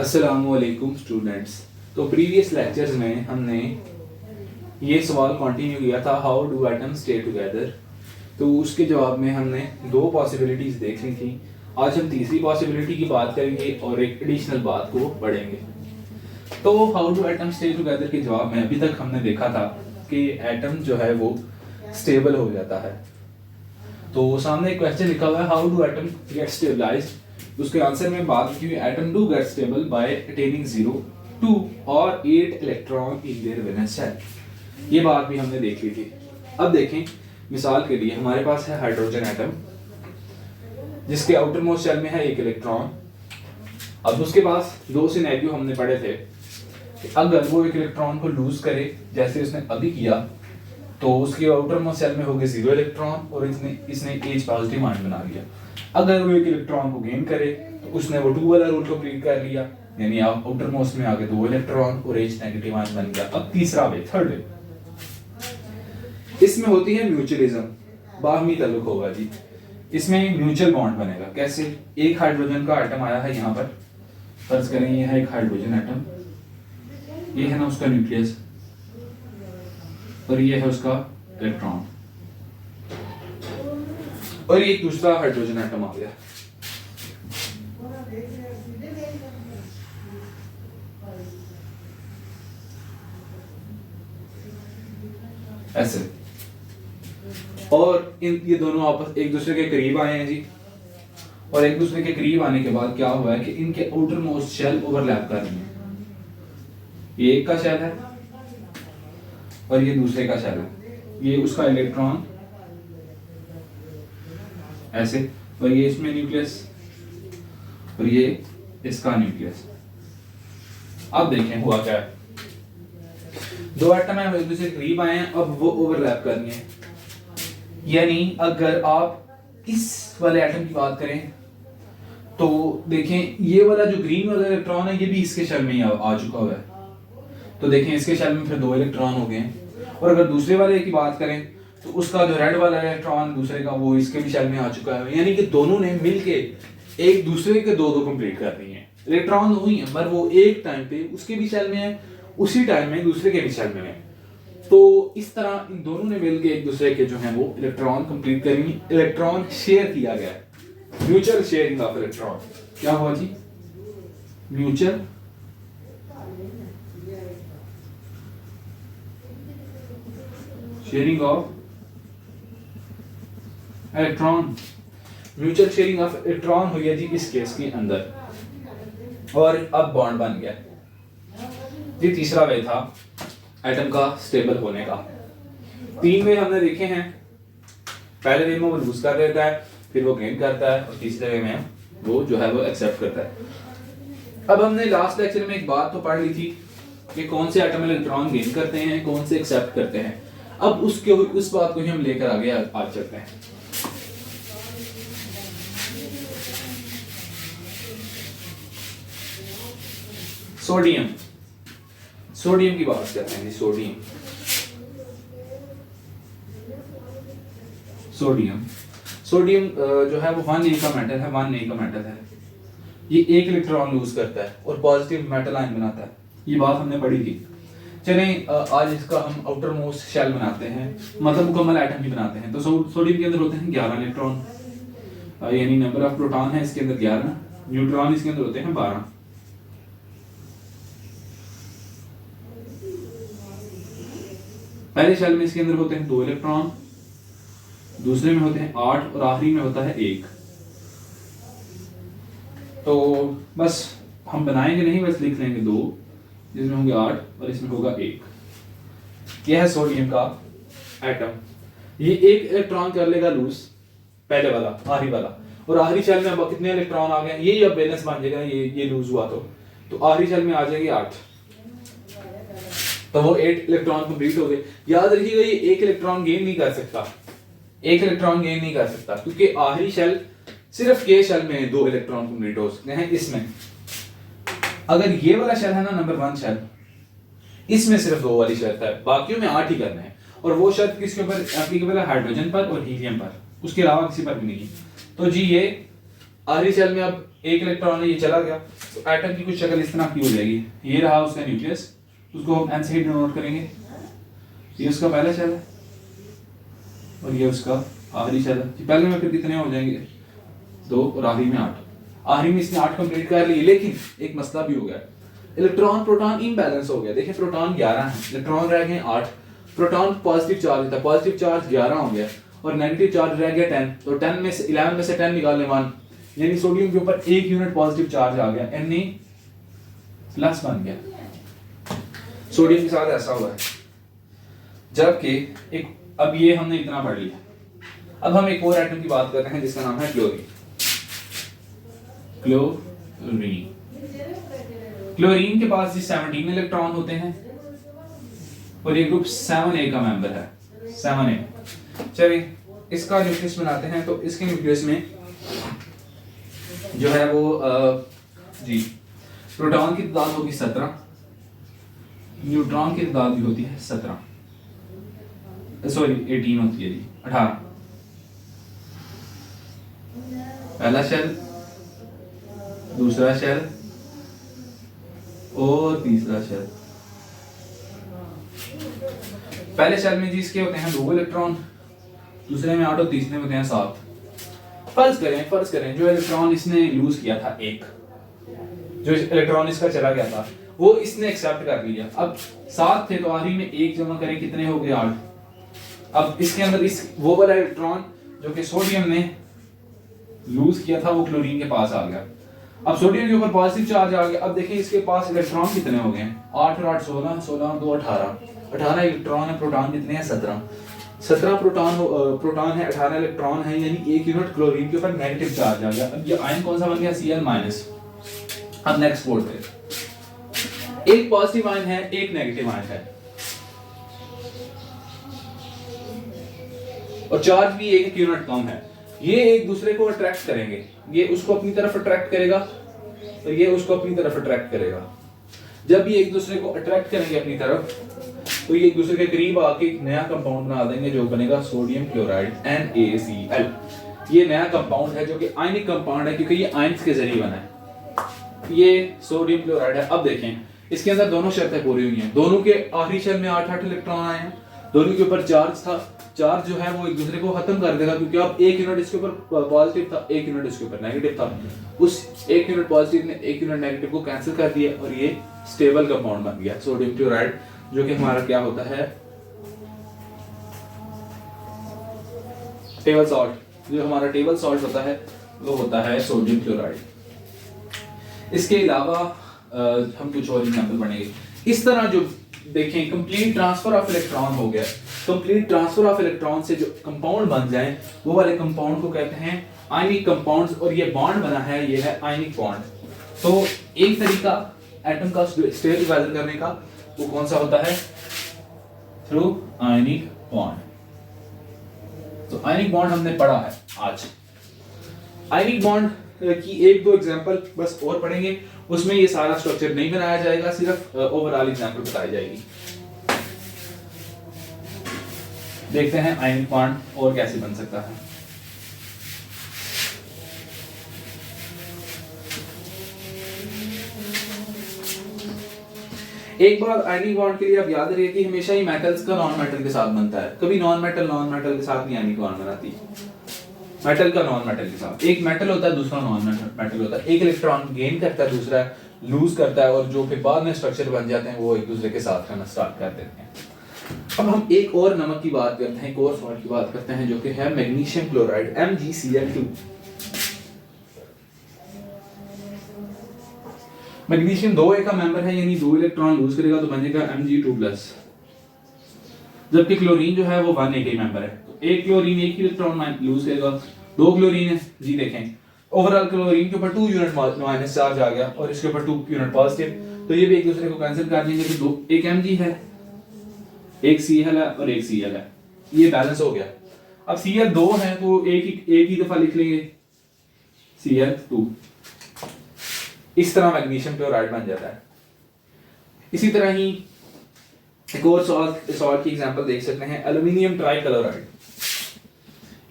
अस्सलामुअलैकुम स्टूडेंट्स। तो previous lectures में हमने ये सवाल कंटिन्यू किया था, how do atoms stay together. तो उसके जवाब में हमने दो पॉसिबिलिटीज देख ली थी। आज हम तीसरी पॉसिबिलिटी की बात करेंगे और एक एडिशनल बात को पढ़ेंगे। तो how do atoms stay together के जवाब में अभी तक हमने देखा था कि एटम जो है वो स्टेबल हो जाता है। तो सामने एक क्वेश्चन लिखा हुआ है, how do atom get stabilized. उसके आंसर में बात की हुई, atom do get stable by attaining 0, 2 और 8 electron in their valence shell. ये बात भी हमने देख ली थी। अब देखें, मिसाल के लिए हमारे पास है हाइड्रोजन एटम जिसके आउटर मोस्ट शेल में है 1 इलेक्ट्रॉन। अब उसके पास दो सिनेरियो हमने पढ़े थे कि अगर वो 1 इलेक्ट्रॉन को लूज करे जैसे उसने अभी किया तो उसके आउटर मोस्ट शेल में होंगे 0 इलेक्ट्रॉन और इसने H पॉजिटिव आयन बना लिया। अगर वो 1 इलेक्ट्रॉन को गेन करे तो उसने वो 2 वाला रूल कंप्लीट कर लिया, यानी आउटर मोस्ट में आगे 2 इलेक्ट्रॉन और H नेगेटिव आयन बन गया। अब तीसरा वे, थर्ड वे, इसमें होती है म्यूचुअलिज्म, बाहमी ताल्लुक होगा जी। इसमें म्यूचुअल बॉन्ड बनेगा। कैसे? एक हाइड्रोजन का एटम आया है यहाँ पर, फर्ज करें ये है एक हाइड्रोजन एटम, ये है ना उसका न्यूक्लियस और ये है उसका इलेक्ट्रॉन, और एक दूसरा हाइड्रोजन एटम आ गया। ऐसे, और ये दोनों आपस एक दूसरे के करीब आए हैं जी। और एक दूसरे के करीब आने के बाद क्या हुआ है कि इनके आउटर मोस्ट शेल ओवरलैप कर रही हैं। ये एक का शेल है और ये दूसरे का शेल है। ये उसका इलेक्ट्रॉन ऐसे, और ये इसमें न्यूक्लियस और ये इसका न्यूक्लियस। अब देखें हुआ क्या है, दो एटम है, एक दूसरे के करीब आए हैं, अब वो ओवरलैप कर रही है। यानी अगर आप इस वाले एटम की बात करें तो देखें ये वाला जो ग्रीन वाला इलेक्ट्रॉन है ये भी इसके शेल में ही आ चुका हुआ है। तो देखें इसके शेल में फिर 2 इलेक्ट्रॉन हो गए। और अगर दूसरे वाले की बात करें तो उसका जो रेड वाला इलेक्ट्रॉन दूसरे का वो इसके भी शेल में आ चुका है। यानी कि दोनों ने मिलके एक दूसरे के दो कंप्लीट कर रही हैं। इलेक्ट्रॉन वही है पर वो एक टाइम पे उसके भी शेल में है, उसी टाइम में दूसरे के भी शेल में है। तो इस तरह इन दोनों ने मिलके एक दूसरे के जो है वो इलेक्ट्रॉन कंप्लीट करेंगे। इलेक्ट्रॉन शेयर किया गया है, म्यूचुअल शेयरिंग ऑफ इलेक्ट्रॉन। क्या हुआ जी? Mutual sharing of electron. Mutual sharing of electron हुई है जी इस केस के अंदर, और अब बॉन्ड बन गया जी। तीसरा वे था एटम का स्टेबल होने का। 3 वे हमने देखे हैं। पहले वे में वो लूज कर देता है, फिर वो गेन करता है, और तीसरे वे में वो जो है वो एक्सेप्ट करता है। अब हमने लास्ट लेक्चर में एक बात तो पढ़ ली थी कि कौन से एटम इलेक्ट्रॉन गेन करते हैं, कौन से एक्सेप्ट करते हैं। अब उस बात को ही हम लेकर आगे आज चलते हैं। सोडियम, सोडियम की बात करते हैं जी। सोडियम जो है वो 1 A का मेटल है, 1 A का मेटल है। ये 1 इलेक्ट्रॉन लूज करता है और पॉजिटिव मेटल आयन बनाता है। ये बात हमने पढ़ी थी। चलें आज इसका हम आउटर मोस्ट शेल बनाते हैं, मतलब मुकम्मल एटम ही बनाते हैं। तो सोडियम के अंदर होते हैं 11 इलेक्ट्रॉन, यानी नंबर ऑफ प्रोटॉन है इसके अंदर 11, न्यूट्रॉन इसके अंदर होते हैं 12। पहले शेल में इसके अंदर होते हैं 2 इलेक्ट्रॉन, दूसरे में होते हैं 8 और आखिरी में होता है 1। तो बस हम बनाएंगे नहीं, बस लिख लेंगे 2, जिसमें होंगे 8 और इसमें होगा 1। यह है सोडियम का एटम। ये 1 इलेक्ट्रॉन कर लेगा लूज, पहले वाला आखिरी वाला, और आखिरी शेल में अब कितने इलेक्ट्रॉन आ गए, ये अब बैलेंस बन जाएगा। ये लूज हुआ तो आखिरी शेल में आ जाएंगे 8, तो वो 8 इलेक्ट्रॉन कंप्लीट हो गए। याद रखिएगा ये 1 इलेक्ट्रॉन गेन नहीं कर सकता, 1 इलेक्ट्रॉन गेन नहीं कर सकता, क्योंकि आखिरी शेल सिर्फ के शेल में 2 इलेक्ट्रॉन कंप्लीट हो सकते हैं। इसमें अगर ये वाला शेल है ना, नंबर 1 शेल, इसमें सिर्फ 2 वाली शर्त है, बाकियों में 8 ही करना है। और वो शर्त किसके ऊपर एप्लीकेबल है? हाइड्रोजन पर और हीलियम पर, उसके अलावा किसी पर भी नहीं। तो जी ये आखिरी शेल में अब एक इलेक्ट्रॉन है, ये चला गया, तो एटम की कुछ शक्ल इस तरह की हो जाएगी। ये रहा उसका न्यूक्लियस, उसको हम एन से ही डिनोट करेंगे। ये उसका पहला शेल है और ये उसका आखिरी शेल है। पहले में फिर कितने हो जाएंगे? 2 और आखिरी में 8। आखिरी में इसने 8 कंप्लीट कर लिए, लेकिन एक मसला भी हो गया, इलेक्ट्रॉन प्रोटॉन इम्बैलेंस हो गया। देखिए प्रोटॉन 11 है, इलेक्ट्रॉन रह गए 8। प्रोटॉन पॉजिटिव चार्ज था, पॉजिटिव चार्ज 11 हो गया और नेगेटिव चार्ज रह गया 10। तो 10 में से 11 में से 10 निकालने 1, यानी सोडियम के ऊपर 1 यूनिट पॉजिटिव चार्ज आ गया, Na प्लस बन गया। सोडियम के साथ ऐसा हुआ है। जबकि एक, अब ये हमने इतना पढ़ लिया, अब हम एक और एटम की बात कर रहे हैं जिसका नाम है क्लोरीन। क्लोरीन के पास जी 17 इलेक्ट्रॉन होते हैं और ये ग्रुप 7A का मेंबर है, 7A। चलिए इसका न्यूक्लियस बनाते हैं। तो इसके न्यूक्लियस में जो है वो जी प्रोटॉन की तादाद होगी 17, न्यूट्रॉन की तादाद भी होती है 17, सॉरी 18 होती है जी, 18। पहला शेल, दूसरा शेल और तीसरा शेल। पहले शेल में जी इसके होते हैं 2 इलेक्ट्रॉन, दूसरे में 8 और तीसरे में होते हैं 7। फर्ज करें जो इलेक्ट्रॉन इसने लूज किया था, एक जो इलेक्ट्रॉन इसका चला गया था वो इसने एक्सेप्ट कर लिया। अब 7 थे तो आखिरी में 1 जमा करें, कितने हो गए? 8। अब इसके अंदर इस वो वाला इलेक्ट्रॉन जो कि सोडियम ने लूज किया था वो क्लोरीन के पास आ गया। अब सोडियम के ऊपर पॉजिटिव चार्ज आ गया। अब देखिए इसके पास इलेक्ट्रॉन कितने हो गए? 8 और 8 16, 16 और 2 18 इलेक्ट्रॉन है। प्रोटॉन कितने हैं? 17 प्रोटॉन है, 18 इलेक्ट्रॉन है, यानी 1 यूनिट क्लोरीन के ऊपर नेगेटिव चार्ज आ गया। अब ये आयन कौन सा बन गया? Cl-। अब नेक्स्ट बोर्ड पे एक पॉजिटिव आयन है, एक नेगेटिव आयन है और चार्ज भी 1 यूनिट कम है। ये एक दूसरे को अट्रैक्ट करेंगे, ये उसको अपनी तरफ अट्रैक्ट करेगा और ये उसको अपनी तरफ अट्रैक्ट करेगा। जब ये एक दूसरे को अट्रैक्ट करेंगे अपनी तरफ तो ये एक दूसरे के करीब आके एक नया कंपाउंड बना देंगे जो बनेगा सोडियम क्लोराइड NaCl। ये नया कंपाउंड है जो कि आयनिक कंपाउंड है क्योंकि ये आयंस के जरिए बना है। ये सोडियम क्लोराइड है। अब देखें इसके अंदर दोनों शर्तें पूरी हुई हैं, दोनों के आखिरी शेल में 8-8 इलेक्ट्रॉन आए हैं, दोनों के ऊपर चार्ज था। चार्ज जो है वो एक दूसरे को खत्म कर देगा क्योंकि अब 1 यूनिट इसके ऊपर पॉजिटिव था, 1 यूनिट इसके ऊपर नेगेटिव था। उस 1 यूनिट पॉजिटिव ने 1 यूनिट नेगेटिव को कैंसिल कर दिया और ये स्टेबल कंपाउंड बन गया सोडियम क्लोराइड, जो कि हमारा क्या होता है? Table salt. जो हमारा टेबल सॉल्ट होता है वो होता है सोडियम क्लोराइड। इसके अलावा हम कुछ और एग्जांपल पढ़ेंगे। इस तरह जो देखें कंप्लीट ट्रांसफर ऑफ इलेक्ट्रॉन हो गया, कंप्लीट ट्रांसफर ऑफ इलेक्ट्रॉन से जो कंपाउंड बन जाए वो वाले कंपाउंड को कहते हैं आयनिक कंपाउंड्स। और ये बॉन्ड बना है, ये है आयनिक बॉन्ड। तो एक तरीका एटम का स्टेट गैदर करने का वो कौन सा होता है? Through ionic bond. तो आयनिक बॉन्ड हमने पढ़ा है आज। आयनिक बॉन्ड की 1-2 एग्जांपल बस और पढ़ेंगे, उसमें ये सारा स्ट्रक्चर नहीं बनाया जाएगा, सिर्फ ओवरऑल एग्जांपल बताई जाएगी। देखते हैं आयनिक बॉन्ड और कैसे बन सकता है। एक बात आयनिक बॉन्ड के लिए आप याद रखिए कि हमेशा ही मेटल्स का नॉन मेटल के साथ बनता है, कभी नॉन मेटल के साथ नहीं आयनिक बॉन्ड बनाती। मेटल का नॉन मेटल के साथ, एक मेटल होता है दूसरा नॉन मेटल होता है, एक इलेक्ट्रॉन गेन करता है दूसरा लूज करता है और जो फिर बाद में स्ट्रक्चर बन जाते हैं वो एक दूसरे के साथ रहना स्टार्ट कर देते हैं। अब हम एक और नमक की बात करते हैं, एक और सॉल्ट की बात करते हैं जो कि है magnesium chloride MgCl2। Magnesium 2A का मेंबर है, यानी 2 इलेक्ट्रॉन लूज करेगा तो बनेगा Mg2+। जबकि क्लोरीन जो है वो 1A का मेंबर है, तो एक क्लोरीन 1 इलेक्ट्रॉन लूज करेगा, 2 क्लोरीन है जी। देखें ओवरऑल क्लोरीन के ऊपर 2 यूनिट माइनस चार्ज आ गया और इसके ऊपर 2 यूनिट पॉजिटिव, तो ये भी एक दूसरे को कैंसिल कर देंगे। तो दो, एक Mg है, एक Cl है और एक Cl है, ये बैलेंस हो गया। अब Cl 2 है तो एक ही दफा लिख लेंगे Cl2। इस तरह मैग्नीशियम क्लोराइड बन जाता है। इसी तरह ही एक और सॉल्ट की एग्जांपल देख सकते हैं, एल्युमिनियम ट्राइक्लोराइड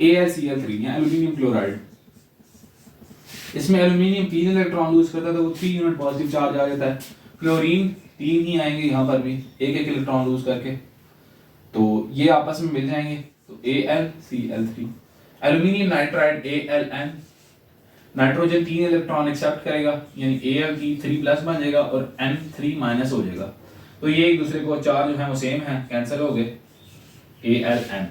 AlCl3 या एल्युमिनियम क्लोराइड। इसमें एल्यूमिनियम 3 इलेक्ट्रॉन लूज करता है तो वो 3 यूनिट पॉजिटिव चार्ज आ जाता है। क्लोरीन 3 ही आएंगे यहाँ पर भी, एक एक इलेक्ट्रॉन लूज करके, तो ये आपस में मिल जाएंगे, तो AlCl3। Aluminium nitride AlN, nitrogen 3 electron accept करेगा यानी Al3+ बन जाएगा और N3- हो जाएगा, तो ये एक दूसरे को चार्ज जो है वो सेम है, कैंसिल हो गए, AlN।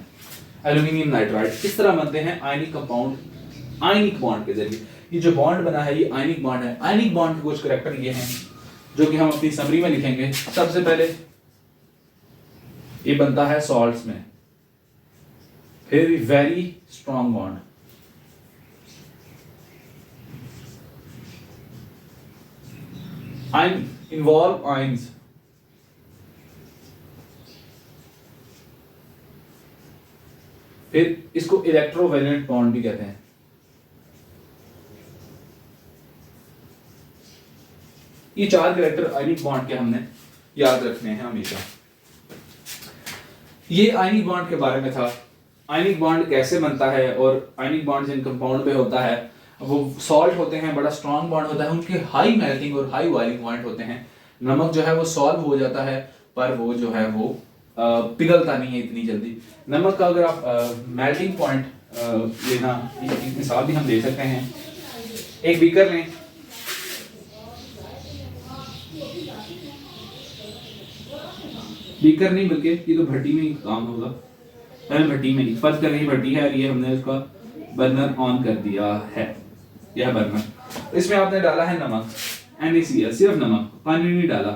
एल्यूमिनियम नाइट्राइड इस तरह बनते हैं आयनिक कंपाउंड, आयनिक बॉन्ड के जरिए। ये जो बॉन्ड बना है ये आयनिक बॉन्ड है। आयनिक बॉन्ड के कुछ करैक्टर ये हैं जो कि हम अपनी समरी में लिखेंगे। सबसे पहले ये बनता है सॉल्ट्स में, फिर very strong bond, ion involve ions, फिर इसको इलेक्ट्रोवैलेंट बॉन्ड भी कहते हैं। ये 4 कैरेक्टर आयनिक बॉन्ड के हमने याद रखने हैं हमेशा। ये आयनिक बॉन्ड के बारे में था, आयनिक बॉन्ड कैसे बनता है, और आयनिक बॉन्ड जिन कंपाउंड पे होता है वो सॉल्ट होते हैं, बड़ा स्ट्रॉन्ग बॉन्ड होता है, उनके हाई मेल्टिंग और हाई बॉइलिंग पॉइंट होते हैं। नमक जो है वो सॉल्व हो जाता है पर वो जो है वो पिघलता नहीं है इतनी जल्दी। नमक का अगर आप मेल्टिंग पॉइंट लेना, एक मिसाल भी हम दे सकते हैं। एक बीकर लें, बीकर नहीं बल्कि ये तो भट्टी में ही काम होगा, भट्टी में नहीं, फर्ज कर रही भट्टी है, ये हमने उसका बर्नर ऑन कर दिया है, यह बर्नर, इसमें आपने डाला है नमक NaCl, सिर्फ नमक, पानी नहीं डाला,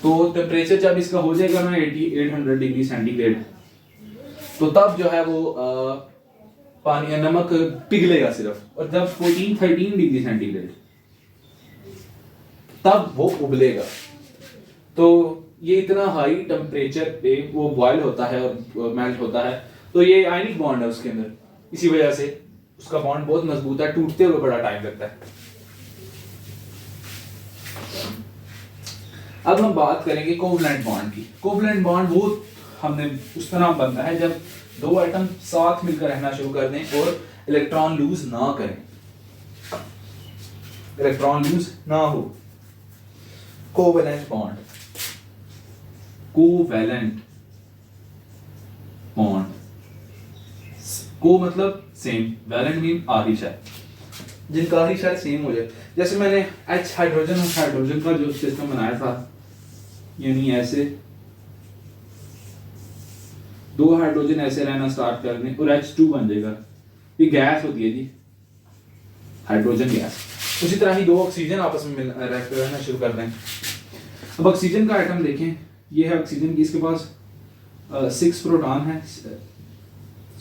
तो टेम्परेचर जब इसका हो जाएगा ना 800 डिग्री सेंटीग्रेड, तो तब जो है वो पानी नमक पिघलेगा सिर्फ, और जब 14-13 डिग्री सेंटीग्रेड तब वो उबलेगा। तो ये इतना हाई टेम्परेचर पे वो बॉयल होता है और मेल्ट होता है, तो ये आयनिक बॉन्ड है उसके अंदर, इसी वजह से उसका बॉन्ड बहुत मजबूत है, टूटते हुए बड़ा टाइम लगता है। अब हम बात करेंगे कोवलेंट बॉन्ड की। कोवलेंट बॉन्ड वो हमने उस तरह बनता है जब दो एटम साथ मिलकर रहना शुरू कर दें और इलेक्ट्रॉन लूज ना करें, इलेक्ट्रॉन लूज ना हो। कोवलेंट बॉन्ड, कोवैलेंट बॉन्ड, को मतलब सेम, वैलेंट मीन आधी शेल, जिनका आधी शेल सेम हो जाए। जैसे मैंने H हाइड्रोजन और हाइड्रोजन का जो सिस्टम बनाया था, यानी ऐसे दो हाइड्रोजन ऐसे रहना स्टार्ट कर दें और H2 बन जाएगा, ये गैस होती है जी, हाइड्रोजन गैस। उसी तरह ही दो ऑक्सीजन आपस में रहना शुरू कर दें। अब ऑक्सीजन का आइटम देखें, ये है ऑक्सीजन की, इसके पास 6 प्रोटॉन है,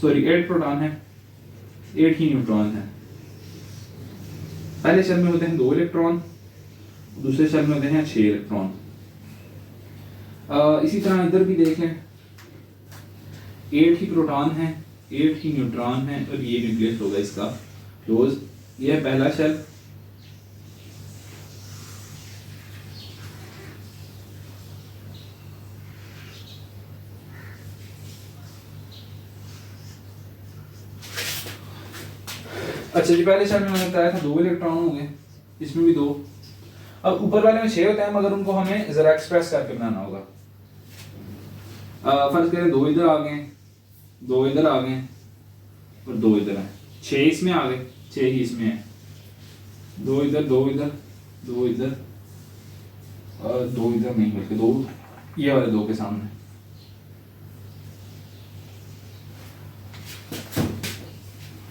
सॉरी 8 प्रोटॉन है, 8 ही न्यूट्रॉन है। पहले शेल में होते हैं 2 इलेक्ट्रॉन, दूसरे शेल में होते हैं 6 इलेक्ट्रॉन। इसी तरह इधर भी देख लें, 8 ही प्रोटॉन है, 8 ही न्यूट्रॉन है, और ये न्यूक्लियस होगा इसका क्लोज। ये है पहला शेल, अच्छा जी, पहले शेल में मैंने बताया था 2 इलेक्ट्रॉन होंगे, इसमें भी 2। अब ऊपर वाले में 6 होते हैं, मगर उनको हमें जरा एक्सप्रेस करके बनाना होगा। फर्ज करें 2 इधर आ गए, 2 इधर आ गए और 2 इधर हैं, 6 इसमें आ गए, 6 ही इसमें है, 2 इधर, 2 इधर, 2 इधर, 2 इधर नहीं बल्कि 2 ये वाले 2 के सामने।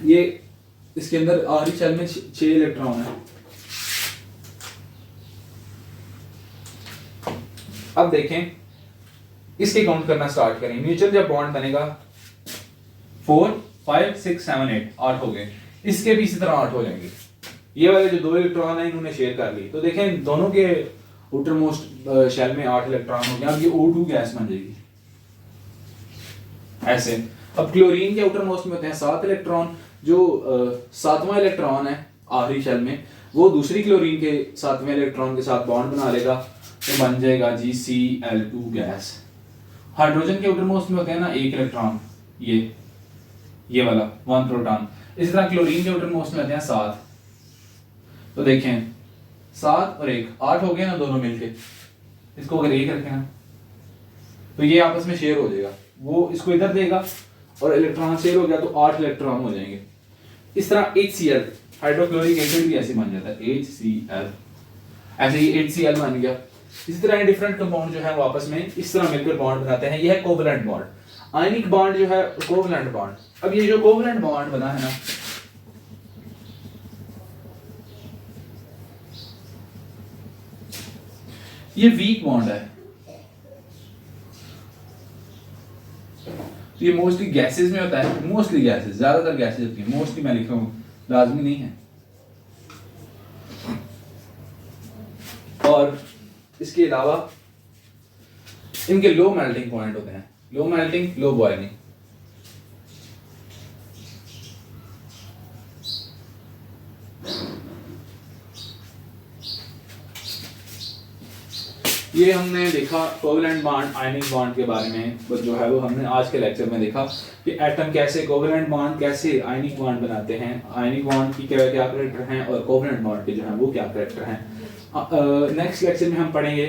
ये इसके अंदर आखिरी शेल में 6 इलेक्ट्रॉन है। अब देखें, इसके काउंट करना स्टार्ट करें। म्यूचुअल जब बॉन्ड बनेगा 4, 5, 6, 7, 8 हो गए, इसके भी इसी तरह 8 हो जाएंगे। ये वाले जो 2 इलेक्ट्रॉन है इन्होंने शेयर कर ली, तो देखें दोनों के आउटर मोस्ट शेल में 8 इलेक्ट्रॉन हो गया। अब ये O2 गैस बन जाएगी ऐसे। अब क्लोरीन के आउटर मोस्ट में होते हैं 7 इलेक्ट्रॉन, जो 7वां इलेक्ट्रॉन है आखिरी शेल में, वो दूसरी क्लोरीन के 7वें इलेक्ट्रॉन के साथ बॉन्ड बना लेगा, तो बन जाएगा जी Cl2 गैस। हाइड्रोजन के आउटर मोस्ट में होते हैं ना 1 इलेक्ट्रॉन, ये वाला 1 प्रोटॉन। इस तरह क्लोरीन के आउटर मोस्ट में होते हैं 7, तो देखें 7 और 1 8 हो गए ना दोनों मिलके, इसको अगर 1 रखें ना तो ये आपस में शेयर हो जाएगा, वो इसको इधर देगा और इलेक्ट्रॉन शेयर हो गया तो 8 इलेक्ट्रॉन हो जाएंगे। इस तरह HCl हाइड्रोक्लोरिक एसिड भी ऐसे बन जाता है, HCl ऐसे ही HCl बन गया। इसी तरह डिफरेंट कंपाउंड जो है वो आपस में इस तरह मिलकर बॉन्ड बनाते हैं, यह है कोवलेंट बॉन्ड। आयनिक बॉन्ड जो है कोवलेंट बॉन्ड। अब ये जो कोवलेंट बॉन्ड बना है ना, ये वीक बॉन्ड है, ये मोस्टली गैसेस में होता है, मोस्टली गैसेस, ज्यादातर गैसेस होती है, मोस्टली मैं लिख रहा हूं, लाजमी नहीं है। और इसके अलावा इनके लो मेल्टिंग पॉइंट होते हैं, लो मेल्टिंग लो बॉइलिंग। ये हमने देखा कोवलेंट बॉन्ड आयनिक बॉन्ड के बारे में, जो है वो हमने आज के लेक्चर में देखा कि एटम कैसे कोवलेंट बॉन्ड कैसे आयनिक बॉन्ड बनाते हैं, आयनिक बॉन्ड की क्या क्या कैरेक्टर हैं और कोवलेंट बॉन्ड के जो है वो क्या कैरेक्टर हैं। नेक्स्ट लेक्चर में हम पढ़ेंगे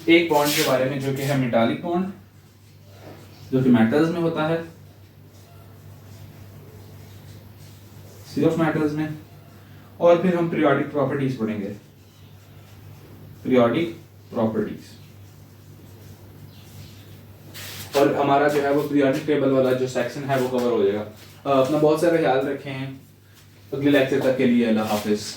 एक बॉन्ड के बारे में जो कि है मेटालिक बॉन्ड, जो कि मेटल्स में होता है, सिर्फ मेटल्स में। और फिर हम पीरियोडिक प्रॉपर्टीज पढ़ेंगे, पीरियोडिक प्रॉपर्टीज। और हमारा जो है वो पीरियोडिक टेबल वाला जो सेक्शन है वो कवर हो जाएगा। अपना बहुत सारा ख्याल रखें। अगले लेक्चर तक के लिए अल्लाह हाफिज।